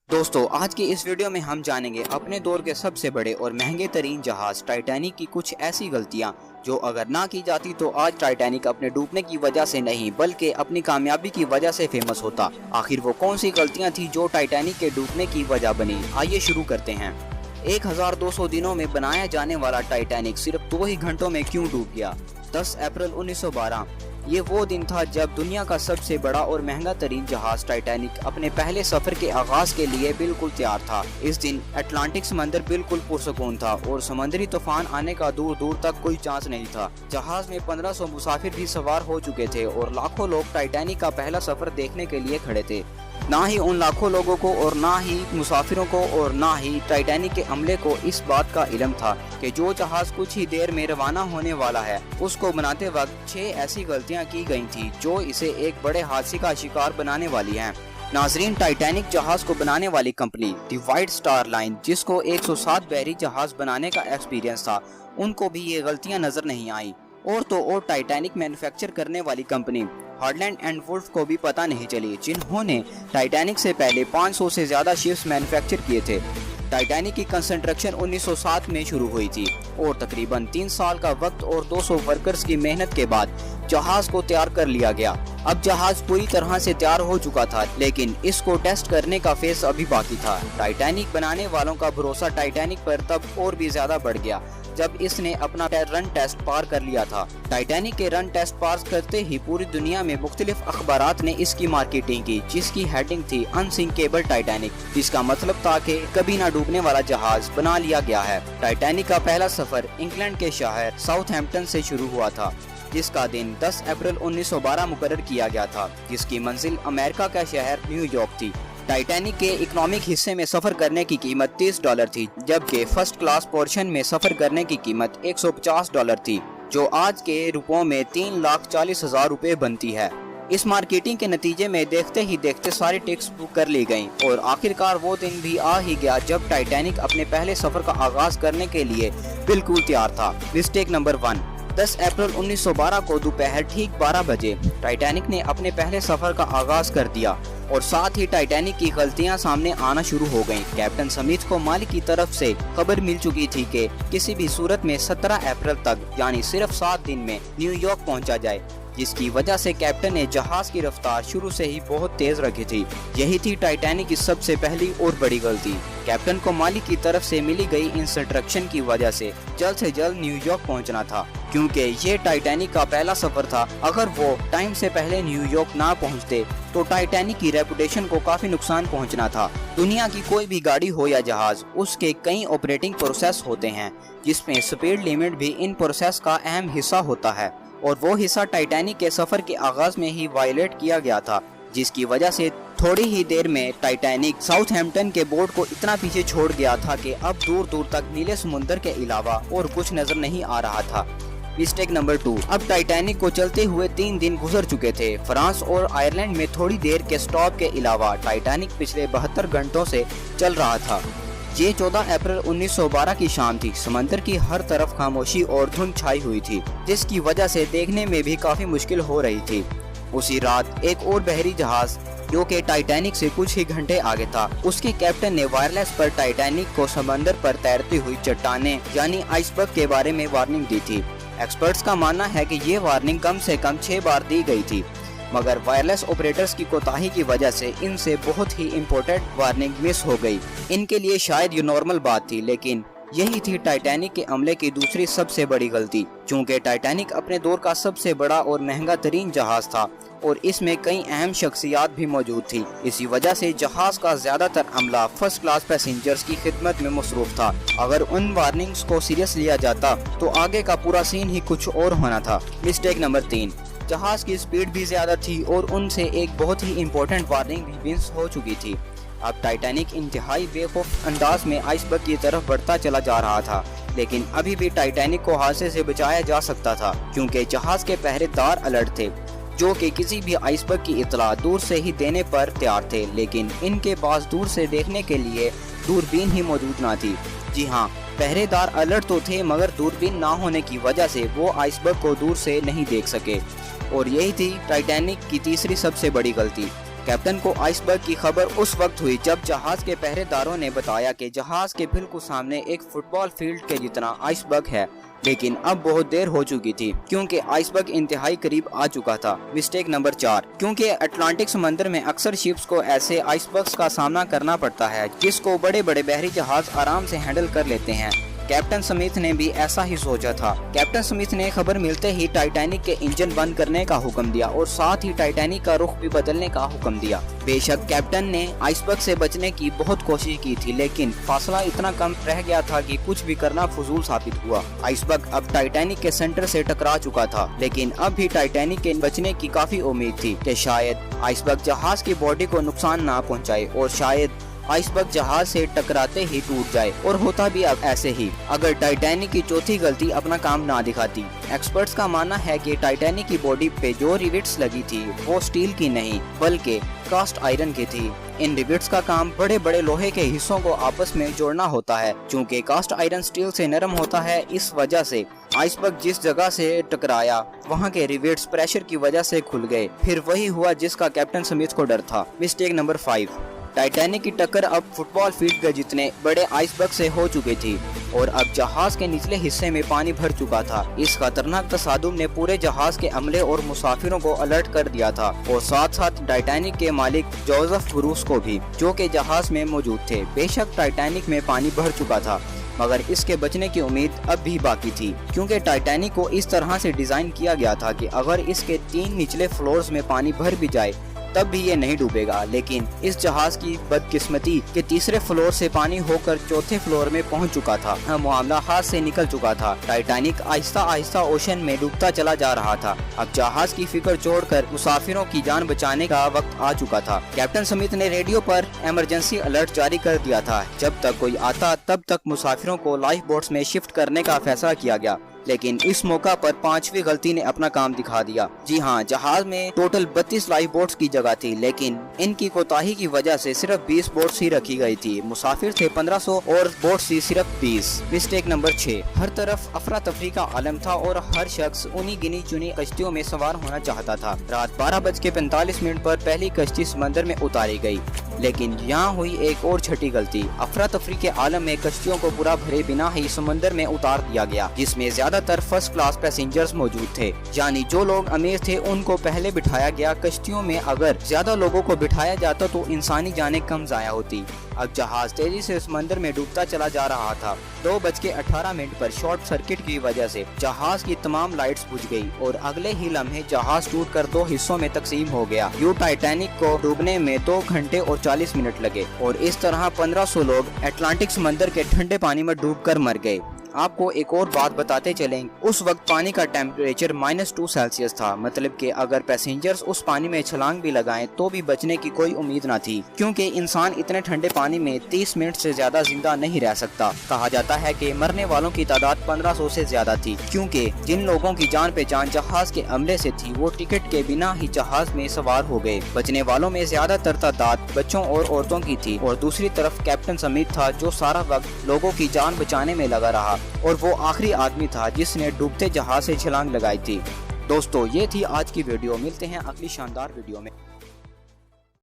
दोस्तों आज की इस वीडियो में हम जानेंगे अपने दौर के सबसे बड़े और महंगे तरीन जहाज टाइटैनिक की कुछ ऐसी गलतियां जो अगर ना की जाती तो आज टाइटैनिक अपने डूबने की वजह से नहीं बल्कि अपनी कामयाबी की वजह से फेमस होता। आखिर वो कौन सी गलतियां थी जो टाइटैनिक के डूबने की वजह बनी, आइए शुरू करते हैं। 1200 दिनों में बनाया जाने वाला टाइटैनिक सिर्फ 2 ही घंटों में क्यों डूब गया? 10 अप्रैल 1912 ये वो दिन था जब दुनिया का सबसे बड़ा और महंगा तरीन जहाज टाइटैनिक अपने पहले सफर के आगाज के लिए बिल्कुल तैयार था। इस दिन अटलांटिक समंदर बिल्कुल पुरसकून था और समुद्री तूफान आने का दूर दूर तक कोई चांस नहीं था। जहाज में 1500 मुसाफिर भी सवार हो चुके थे और लाखों लोग टाइटैनिक का पहला सफर देखने के लिए खड़े थे। ना ही उन लाखों लोगों को और ना ही मुसाफिरों को और ना ही टाइटैनिक के अमले को इस बात का इल्म था कि जो जहाज कुछ ही देर में रवाना होने वाला है उसको बनाते वक्त 6 ऐसी गलतियां की गई थी जो इसे एक बड़े हादसे का शिकार बनाने वाली हैं। नाजरीन, टाइटैनिक जहाज को बनाने वाली company the white star line, जिसको 107 बहरी जहाज बनाने का एक्सपीरियंस था, उनको भी ये गलतियां नजर नहीं आई। और तो और टाइटैनिक मैन्युफैक्चर करने वाली कंपनी हार्लैंड एंड वुल्फ को भी पता नहीं चली, जिन्होंने टाइटैनिक से पहले 500 से ज्यादा शिप्स मैन्युफैक्चर किए थे। टाइटैनिक की कंस्ट्रक्शन 1907 में शुरू हुई थी और तकरीबन 3 साल का वक्त और 200 वर्कर्स की मेहनत के बाद जहाज को तैयार कर लिया गया। अब जहाज पूरी तरह से तैयार हो चुका था, लेकिन इसको टेस्ट करने का फेज अभी बाकी था। टाइटैनिक बनाने वालों का भरोसा टाइटैनिक पर तब और भी ज्यादा बढ़ गया जब इसने अपना रन टेस्ट पार कर लिया था। टाइटैनिक के रन टेस्ट पास करते ही पूरी दुनिया में मुख्तलिफ अखबारात ने इसकी मार्केटिंग की, जिसकी हेडिंग थी अनसिंकेबल टाइटैनिक, जिसका मतलब था कि कभी ना डूबने वाला जहाज बना लिया गया है। टाइटैनिक का पहला सफर इंग्लैंड के शहर साउथहैम्पटन से शुरू हुआ था, जिसका दिन 10 अप्रैल 1912 मुकर्रर किया गया था, जिसकी मंजिल अमेरिका का शहर न्यूयॉर्क थी। टाइटैनिक के इकोनॉमिक हिस्से में सफर करने की कीमत $30 थी, जबकि फर्स्ट क्लास पोर्शन में सफर करने की कीमत $150 थी, जो आज के रुपयों में 3,40,000 रुपए बनती है। इस मार्केटिंग के नतीजे में देखते ही देखते सारी टिकट्स बुक कर ली गयी और आखिरकार वो दिन भी आ ही गया जब टाइटैनिक अपने पहले सफर का आगाज करने के लिए बिल्कुल तैयार था। Mistake number 1। 10 अप्रैल 1912 को दोपहर ठीक 12 बजे टाइटैनिक ने अपने पहले सफर का आगाज कर दिया और साथ ही टाइटैनिक की गलतियां सामने आना शुरू हो गईं। कैप्टन स्मिथ को मालिक की तरफ से खबर मिल चुकी थी कि किसी भी सूरत में 17 अप्रैल तक यानी सिर्फ 7 दिन में न्यूयॉर्क पहुंचा जाए, जिसकी वजह से कैप्टन ने जहाज की रफ्तार शुरू से ही बहुत तेज रखी थी। यही थी टाइटैनिक की सबसे पहली और बड़ी गलती। कैप्टन को मालिक की तरफ से मिली गई इंस्ट्रक्शन की वजह से जल्द न्यूयॉर्क पहुंचना था, क्योंकि ये टाइटैनिक का पहला सफर था। अगर वो टाइम से पहले न्यूयॉर्क ना पहुंचते तो टाइटैनिक की रेपुटेशन को काफी नुकसान पहुंचना था। दुनिया की कोई भी गाड़ी हो या जहाज, उसके कई ऑपरेटिंग प्रोसेस होते हैं, जिसमें स्पीड लिमिट भी इन प्रोसेस का अहम हिस्सा होता है, और वो हिस्सा टाइटैनिक के सफर के आगाज में ही वायलेट किया गया था, जिसकी वजह से थोड़ी ही देर में टाइटैनिक साउथहैम्पटन के बोर्ड को इतना पीछे छोड़ गया था कि अब दूर दूर तक नीले समुद्र के अलावा और कुछ नजर नहीं आ रहा था। Mistake number 2। अब टाइटैनिक को चलते हुए 3 दिन गुजर चुके थे। फ्रांस और आयरलैंड में थोड़ी देर के स्टॉप के अलावा टाइटैनिक पिछले 72 घंटों से चल रहा था। ये 14 अप्रैल 1912 की शाम थी। समंदर की हर तरफ खामोशी और धुंध छाई हुई थी, जिसकी वजह से देखने में भी काफी मुश्किल हो रही थी। उसी रात एक और बहरी जहाज जो कि टाइटैनिक से कुछ ही घंटे आगे था, उसके कैप्टन ने वायरलेस पर टाइटैनिक को समंदर पर तैरती हुई चट्टानें यानी आइसबर्ग के बारे में वार्निंग दी थी। एक्सपर्ट्स का मानना है कि ये वार्निंग कम से कम 6 बार दी गई थी, मगर वायरलेस ऑपरेटर्स की कोताही की वजह से इनसे बहुत ही इम्पोर्टेंट वार्निंग मिस हो गई। इनके लिए शायद ये नॉर्मल बात थी, लेकिन यही थी टाइटैनिक के अमले की दूसरी सबसे बड़ी गलती। चूँकि टाइटैनिक अपने दौर का सबसे बड़ा और महंगा तरीन जहाज था और इसमें कई अहम शख्सियात भी मौजूद थी, इसी वजह से जहाज का ज्यादातर अमला फर्स्ट क्लास पैसेंजर्स की खिदमत में मसरूफ था। अगर उन वार्निंग्स को सीरियस लिया जाता तो आगे का पूरा सीन ही कुछ और होना था। Mistake number 3। जहाज की स्पीड भी ज्यादा थी और उनसे एक बहुत ही इम्पोर्टेंट वार्निंग भी मिस हो चुकी थी। अब टाइटैनिक इंतहाई बेखौफ अंदाज में आइसबर्ग की तरफ बढ़ता चला जा रहा था, लेकिन अभी भी टाइटैनिक को हादसे से बचाया जा सकता था, क्योंकि जहाज के पहरेदार अलर्ट थे, जो कि किसी भी आइसबर्ग की इतला दूर से ही देने पर तैयार थे, लेकिन इनके पास दूर से देखने के लिए दूरबीन ही मौजूद न थी। जी हाँ, पहरेदार अलर्ट तो थे, मगर दूरबीन ना होने की वजह से वो आइसबर्ग को दूर से नहीं देख सके। और यही थी टाइटैनिक की तीसरी सबसे बड़ी गलती। कैप्टन को आइसबर्ग की खबर उस वक्त हुई जब जहाज के पहरेदारों ने बताया कि जहाज के बिल्कुल सामने एक फुटबॉल फील्ड के जितना आइसबर्ग है, लेकिन अब बहुत देर हो चुकी थी क्योंकि आइसबर्ग इंतहाई करीब आ चुका था। मिस्टेक नंबर 4, क्योंकि अटलांटिक समंदर में अक्सर शिप्स को ऐसे आइसबर्ग्स का सामना करना पड़ता है जिसको बड़े बड़े बहरी जहाज आराम से हैंडल कर लेते हैं। कैप्टन स्मिथ ने भी ऐसा ही सोचा था। कैप्टन स्मिथ ने खबर मिलते ही टाइटैनिक के इंजन बंद करने का हुक्म दिया और साथ ही टाइटैनिक का रुख भी बदलने का हुक्म दिया। बेशक कैप्टन ने आइसबर्ग से बचने की बहुत कोशिश की थी, लेकिन फासला इतना कम रह गया था कि कुछ भी करना फजूल साबित हुआ। आइसबर्ग अब टाइटैनिक के सेंटर से टकरा चुका था, लेकिन अब भी टाइटैनिक के बचने की काफी उम्मीद थी कि शायद आइसबर्ग जहाज की बॉडी को नुकसान ना पहुँचाए और शायद आइसबर्ग जहाज से टकराते ही टूट जाए। और होता भी अब ऐसे ही अगर टाइटैनिक की चौथी गलती अपना काम ना दिखाती। एक्सपर्ट्स का मानना है कि टाइटैनिक की बॉडी पे जो रिविट्स लगी थी वो स्टील की नहीं बल्कि कास्ट आयरन की थी। इन रिविट्स का काम बड़े बड़े लोहे के हिस्सों को आपस में जोड़ना होता है। चूँकि कास्ट आयरन स्टील से नरम होता है, इस वजह से आइसबर्ग जिस जगह से टकराया वहाँ के रिविट्स प्रेशर की वजह से खुल गए। फिर वही हुआ जिसका कैप्टन स्मिथ को डर था। मिस्टेक नंबर 5, टाइटैनिक की टक्कर अब फुटबॉल फील्ड के जितने बड़े आइसबर्ग से हो चुकी थी और अब जहाज के निचले हिस्से में पानी भर चुका था। इस खतरनाक तसादुम ने पूरे जहाज के अमले और मुसाफिरों को अलर्ट कर दिया था और साथ साथ टाइटैनिक के मालिक जोसेफ ब्रूस को भी, जो कि जहाज में मौजूद थे। बेशक टाइटैनिक में पानी भर चुका था, मगर इसके बचने की उम्मीद अब भी बाकी थी, क्योंकि टाइटैनिक को इस तरह से डिजाइन किया गया था कि अगर इसके 3 निचले फ्लोर्स में पानी भर भी जाए तब भी ये नहीं डूबेगा। लेकिन इस जहाज की बदकिस्मती के तीसरे फ्लोर से पानी होकर चौथे फ्लोर में पहुंच चुका था। मामला हाथ से निकल चुका था। टाइटैनिक आहिस्ता आहिस्ता ओशन में डूबता चला जा रहा था। अब जहाज की फिक्र छोड़कर मुसाफिरों की जान बचाने का वक्त आ चुका था। कैप्टन स्मिथ ने रेडियो पर इमरजेंसी अलर्ट जारी कर दिया था। जब तक कोई आता तब तक मुसाफिरों को लाइफ बोट्स में शिफ्ट करने का फैसला किया गया, लेकिन इस मौका पर 5वीं गलती ने अपना काम दिखा दिया। जी हाँ, जहाज में टोटल 32 लाइफ बोट्स की जगह थी, लेकिन इनकी कोताही की वजह से सिर्फ 20 बोट्स ही रखी गई थी। मुसाफिर थे 1500 और बोट्स थी सिर्फ 20। मिस्टेक नंबर 6, हर तरफ अफरा तफरी का आलम था और हर शख्स उन्हीं गिनी चुनी कश्तियों में सवार होना चाहता था। रात 12:45 पर पहली कश्ती समंदर में उतारी गई, लेकिन यहाँ हुई एक और छठी गलती। अफरा तफरी के आलम में कश्तियों को पूरा भरे बिना ही समंदर में उतार दिया गया, जिसमें ज्यादातर फर्स्ट क्लास पैसेंजर्स मौजूद थे, यानी जो लोग अमीर थे उनको पहले बिठाया गया। कश्तियों में अगर ज्यादा लोगों को बिठाया जाता तो इंसानी जानें कम जाया होती। अब जहाज तेजी से समंदर में डूबता चला जा रहा था। 2:18 पर शॉर्ट सर्किट की वजह से जहाज की तमाम लाइट्स बुझ गई और अगले ही लम्हे जहाज टूटकर 2 हिस्सों में तकसीम हो गया। टाइटैनिक को डूबने में 2 घंटे और 40 मिनट लगे और इस तरह 1500 लोग अटलांटिक समंदर के ठंडे पानी में डूबकर मर गए। आपको एक और बात बताते चलें, उस वक्त पानी का टेम्परेचर -2 सेल्सियस था। मतलब कि अगर पैसेंजर्स उस पानी में छलांग भी लगाएं तो भी बचने की कोई उम्मीद न थी, क्योंकि इंसान इतने ठंडे पानी में 30 मिनट से ज्यादा जिंदा नहीं रह सकता। कहा जाता है कि मरने वालों की तादाद 1500 से ज्यादा थी, क्योंकि जिन लोगों की जान पहचान जहाज के अमले से थी वो टिकट के बिना ही जहाज में सवार हो गए। बचने वालों में ज्यादातर तादाद बच्चों और औरतों की थी और दूसरी तरफ कैप्टन स्मिथ था, जो सारा वक्त लोगों की जान बचाने में लगा रहा और वो आखिरी आदमी था जिसने डूबते जहाज से छलांग लगाई थी। दोस्तों, ये थी आज की वीडियो। मिलते हैं अगली शानदार वीडियो में।